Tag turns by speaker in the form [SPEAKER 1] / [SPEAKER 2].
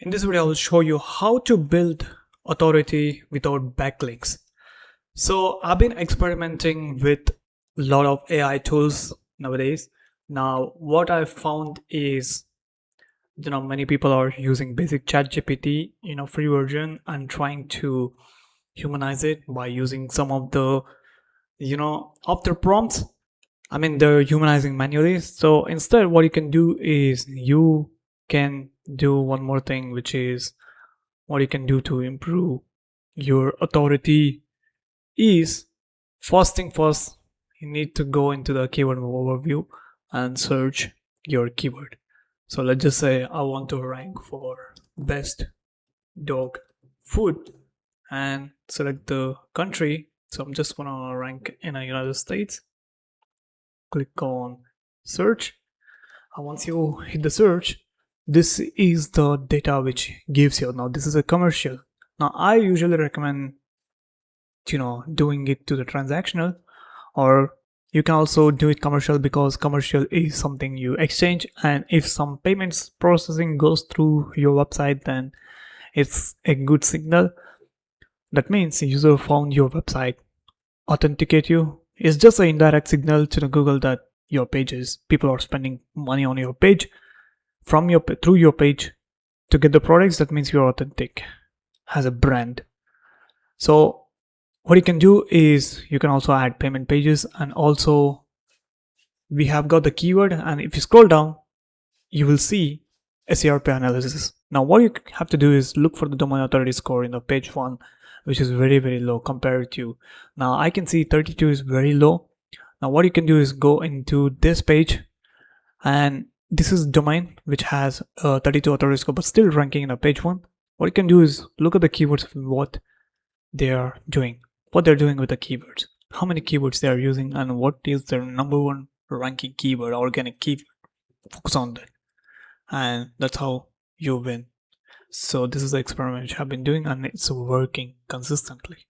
[SPEAKER 1] In this video, I will show you how to build authority without backlinks. So I've been experimenting with a lot of AI tools nowadays. Now, what I found is, many people are using basic ChatGPT, free version, and trying to humanize it by using some of the, after prompts. I mean, they're humanizing manually. So instead, what you can do is you can do one more thing, which is what you can do to improve your authority is first thing first, you need to go into the keyword overview and search your keyword. So let's just say I want to rank for best dog food and select the country. So I'm just gonna rank in the United States. Click on search, and once you hit the search, this is the data which gives you. Now this is a commercial. Now I usually recommend doing it to the transactional, or you can also do it commercial, because commercial is something you exchange, and if some payments processing goes through your website, then it's a good signal. That means the user found your website, authenticate you. It's just an indirect signal to the Google that your pages, people are spending money on your page through your page to get the products. That means you're authentic as a brand. So what you can do is you can also add payment pages, and also we have got the keyword, and if you scroll down you will see SERP analysis. Now what you have to do is look for the domain authority score in the page 1, which is very low compared to, now I can see 32 is very low. Now what you can do is go into this page, and this is domain which has 32 authority score but still ranking in the page 1. What you can do is look at the keywords, what they're doing with the keywords, how many keywords they are using, and what is their number one ranking keyword, organic keyword. Focus on that, and that's how you win. So this is the experiment which I've been doing, and it's working consistently.